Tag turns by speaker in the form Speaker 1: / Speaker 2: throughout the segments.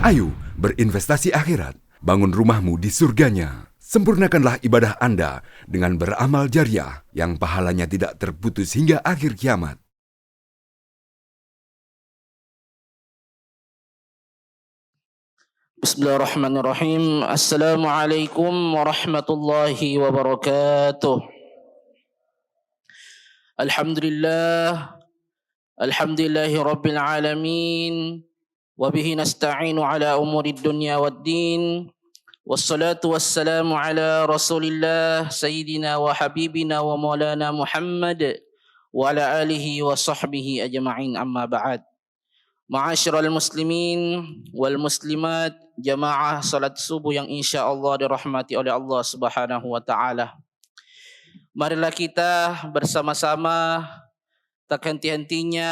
Speaker 1: Ayo berinvestasi akhirat, bangun rumahmu di surganya. Sempurnakanlah ibadah Anda dengan beramal jariah yang pahalanya tidak terputus hingga akhir kiamat.
Speaker 2: Bismillahirrahmanirrahim. Assalamualaikum warahmatullahi wabarakatuh. Alhamdulillahi rabbil alamin. Wabihi nasta'inu ala umuri dunya waddin. Wassalatu wassalamu ala rasulillah sayyidina wa habibina wa maulana Muhammad wa ala alihi wa sahbihi ajma'in, amma ba'd. Ma'asyiral muslimin wal muslimat, jamaah salat subuh yang insyaallah dirahmati oleh Allah Subhanahu wa taala. Marilah kita bersama-sama tak henti-hentinya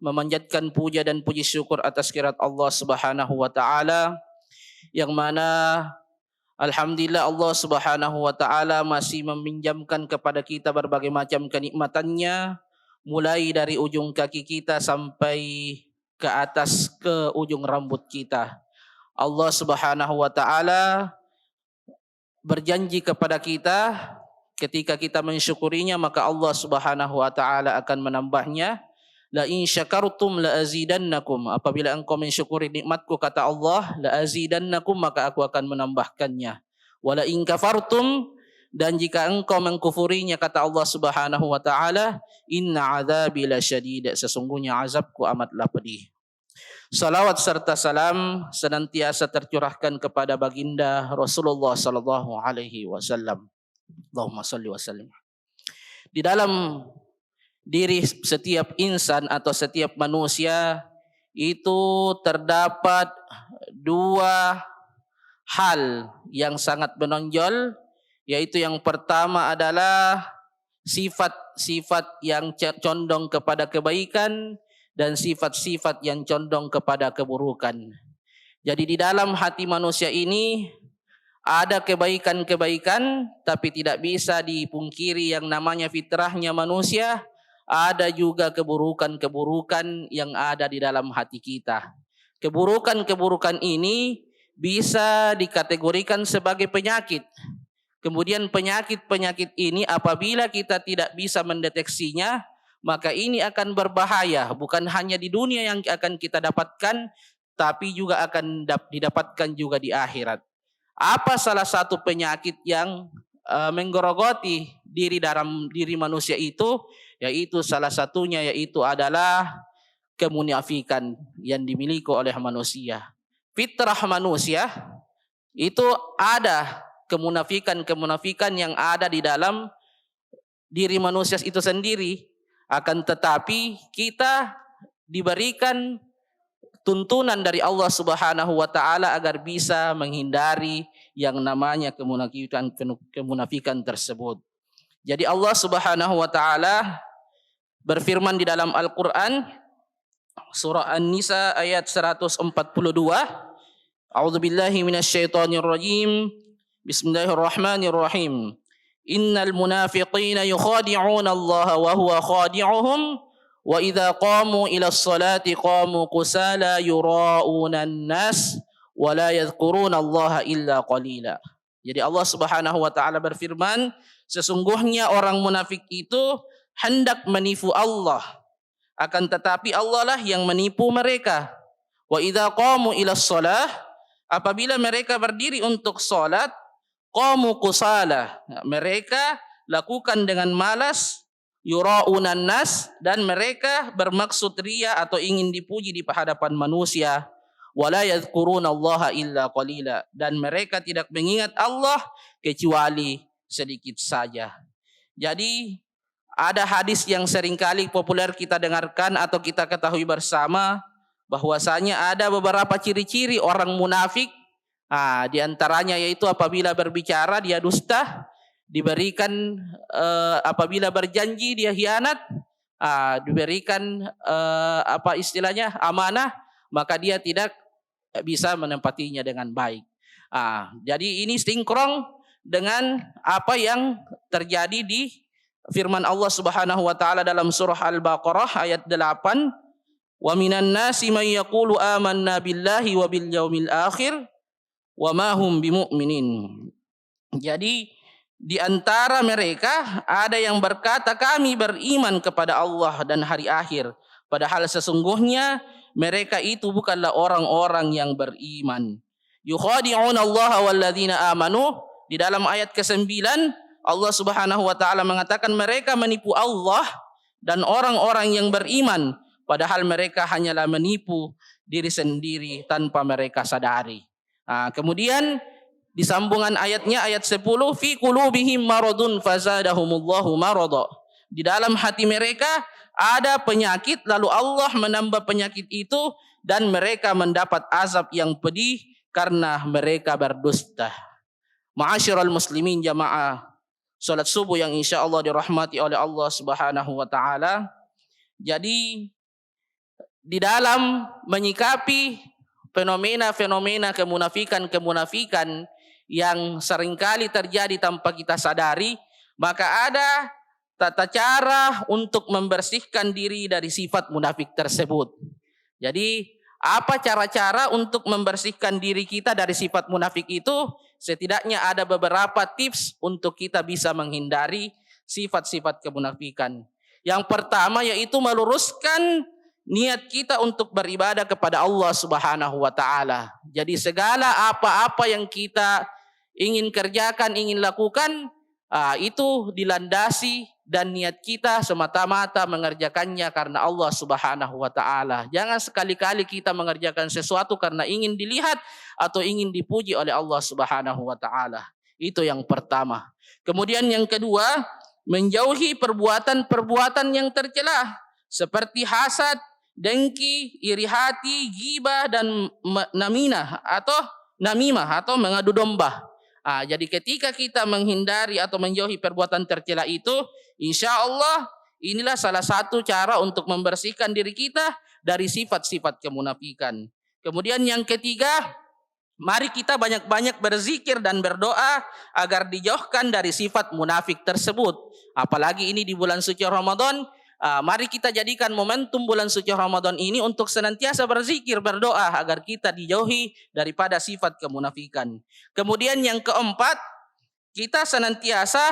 Speaker 2: memanjatkan puja dan puji syukur atas kehadirat Allah Subhanahu wa taala, yang mana alhamdulillah Allah Subhanahu wa taala masih meminjamkan kepada kita berbagai macam kenikmatannya, mulai dari ujung kaki kita sampai ke atas ke ujung rambut kita. Allah Subhanahu wa taala berjanji kepada kita, ketika kita mensyukurinya maka Allah Subhanahu wa taala akan menambahnya. La in syakartum la azidannakum. Apabila engkau mensyukuri nikmatku, kata Allah, la azidannakum, maka aku akan menambahkannya. Wa la in kafartum, dan jika engkau mengkufurinya, kata Allah Subhanahu wa taala, inna adzabi lasyadid, sesungguhnya azabku amatlah pedih. Salawat serta salam senantiasa tercurahkan kepada baginda Rasulullah sallallahu alaihi wasallam. Allahumma shalli wa sallim. Di dalam diri setiap insan atau setiap manusia itu terdapat dua hal yang sangat menonjol, yaitu yang pertama adalah sifat-sifat yang condong kepada kebaikan dan sifat-sifat yang condong kepada keburukan. Jadi di dalam hati manusia ini ada kebaikan-kebaikan, tapi tidak bisa dipungkiri yang namanya fitrahnya manusia. Ada juga keburukan-keburukan yang ada di dalam hati kita. Keburukan-keburukan ini bisa dikategorikan sebagai penyakit. Kemudian penyakit-penyakit ini apabila kita tidak bisa mendeteksinya, maka ini akan berbahaya. Bukan hanya di dunia yang akan kita dapatkan, tapi juga akan didapatkan juga di akhirat. Apa salah satu penyakit yang menggerogoti diri manusia itu? Yaitu salah satunya adalah kemunafikan yang dimiliki oleh manusia. Fitrah manusia itu ada kemunafikan yang ada di dalam diri manusia itu sendiri. Akan tetapi kita diberikan tuntunan dari Allah Subhanahu wa taala agar bisa menghindari yang namanya kemunafikan tersebut. Jadi Allah Subhanahu wa taala berfirman di dalam Al-Qur'an surah An-Nisa ayat 142, A'udzubillahi minasyaitonir rajim. Bismillahirrahmanirrahim. Innal munafiqina yukhadi'una Allah wa huwa khadi'uhum wa idza qamu ila sholati qamu kusala yura'una an-nas wa la yadhkuruna Allah illa qalila. Jadi Allah Subhanahu wa taala berfirman, sesungguhnya orang munafik itu hendak menipu Allah, akan tetapi Allah lah yang menipu mereka. Wa idza qamu ila shalah, apabila mereka berdiri untuk salat, qamu kusala, mereka lakukan dengan malas, yura'unan nas, dan mereka bermaksud riya atau ingin dipuji di hadapan manusia. Wala yadhkuruna Allah illa qalila, dan mereka tidak mengingat Allah kecuali sedikit saja. Jadi ada hadis yang seringkali populer kita dengarkan atau kita ketahui bersama, bahwasanya ada beberapa ciri-ciri orang munafik. Di antaranya yaitu apabila berbicara dia dusta, diberikan apabila berjanji dia khianat, diberikan amanah, maka dia tidak bisa menempatinya dengan baik. Jadi ini sinkron dengan apa yang terjadi di firman Allah Subhanahu wa taala dalam surah Al-Baqarah ayat 8, Wa minan nasi man yaqulu amanna billahi wa bil yaumil akhir wa ma hum bimu'minin. Jadi di antara mereka ada yang berkata kami beriman kepada Allah dan hari akhir, padahal sesungguhnya mereka itu bukanlah orang-orang yang beriman. Yukhadi'una Allah walladzina amanu. Di dalam ayat ke-9 Allah Subhanahu wa taala mengatakan mereka menipu Allah dan orang-orang yang beriman, padahal mereka hanyalah menipu diri sendiri tanpa mereka sadari. Kemudian di sambungan ayatnya ayat 10, fi qulubihim maradun fazadahumullahu marada. Di dalam hati mereka ada penyakit, lalu Allah menambah penyakit itu dan mereka mendapat azab yang pedih karena mereka berdusta. Ma'asyiral muslimin jamaah salat subuh yang insyaallah dirahmati oleh Allah Subhanahu wa taala. Jadi di dalam menyikapi fenomena-fenomena kemunafikan yang seringkali terjadi tanpa kita sadari, maka ada tata cara untuk membersihkan diri dari sifat munafik tersebut. Jadi apa cara-cara untuk membersihkan diri kita dari sifat munafik itu? Setidaknya ada beberapa tips untuk kita bisa menghindari sifat-sifat kemunafikan. Yang pertama yaitu meluruskan niat kita untuk beribadah kepada Allah Subhanahu wa taala. Jadi segala apa-apa yang kita ingin kerjakan, ingin lakukan, itu dilandasi dan niat kita semata-mata mengerjakannya karena Allah Subhanahu wa taala. Jangan sekali-kali kita mengerjakan sesuatu karena ingin dilihat atau ingin dipuji oleh Allah Subhanahu wa taala. Itu yang pertama. Kemudian yang kedua, menjauhi perbuatan-perbuatan yang tercela seperti hasad, dengki, iri hati, ghibah dan namimah atau mengadu domba. Jadi ketika kita menghindari atau menjauhi perbuatan tercela itu, insya Allah inilah salah satu cara untuk membersihkan diri kita dari sifat-sifat kemunafikan. Kemudian yang ketiga, mari kita banyak-banyak berzikir dan berdoa agar dijauhkan dari sifat munafik tersebut. Apalagi ini di bulan suci Ramadan, mari kita jadikan momentum bulan suci Ramadan ini untuk senantiasa berzikir, berdoa agar kita dijauhi daripada sifat kemunafikan. Kemudian yang keempat, kita senantiasa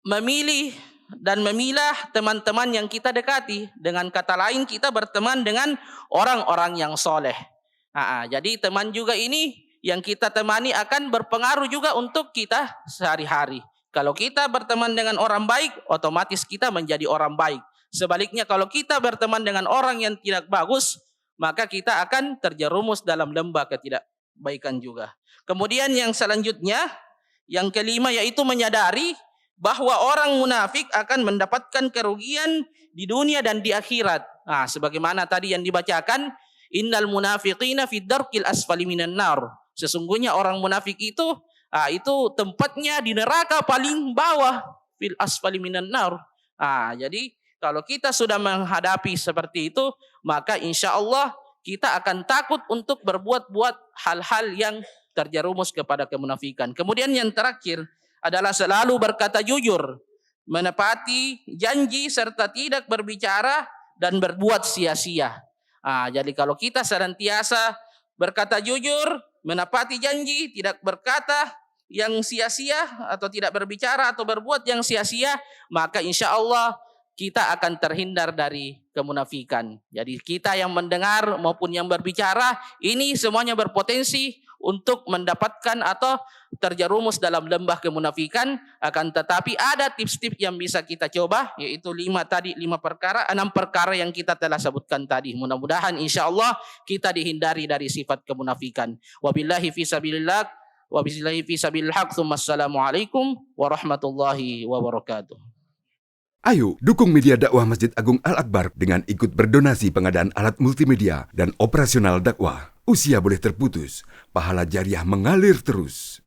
Speaker 2: memilih dan memilah teman-teman yang kita dekati. Dengan kata lain, kita berteman dengan orang-orang yang soleh. Jadi teman juga ini yang kita temani akan berpengaruh juga untuk kita sehari-hari. Kalau kita berteman dengan orang baik, otomatis kita menjadi orang baik. Sebaliknya kalau kita berteman dengan orang yang tidak bagus, maka kita akan terjerumus dalam lembah ketidakbaikan juga. Kemudian yang selanjutnya, yang kelima yaitu menyadari bahwa orang munafik akan mendapatkan kerugian di dunia dan di akhirat. Sebagaimana tadi yang dibacakan, innal munafiqina fid darkil asfali minan nar. Sesungguhnya orang munafik itu tempatnya di neraka paling bawah, fil asfali minan nar. Jadi kalau kita sudah menghadapi seperti itu, maka insya Allah kita akan takut untuk berbuat-buat hal-hal yang terjerumus kepada kemunafikan. Kemudian yang terakhir adalah selalu berkata jujur, menepati janji serta tidak berbicara dan berbuat sia-sia. Jadi kalau kita senantiasa berkata jujur, menepati janji, tidak berkata yang sia-sia atau tidak berbicara atau berbuat yang sia-sia, maka insya Allah kita akan terhindar dari kemunafikan. Jadi kita yang mendengar maupun yang berbicara, ini semuanya berpotensi untuk mendapatkan atau terjerumus dalam lembah kemunafikan. Akan tetapi ada tips-tips yang bisa kita coba, yaitu 6 perkara yang kita telah sebutkan tadi. Mudah-mudahan insya Allah kita dihindari dari sifat kemunafikan. Wabillahi fisabilillah, wabillahi fisabilil haq. Assalamualaikum warahmatullahi wabarakatuh.
Speaker 1: Ayo dukung media dakwah Masjid Agung Al-Akbar dengan ikut berdonasi pengadaan alat multimedia dan operasional dakwah. Usia boleh terputus, pahala jariah mengalir terus.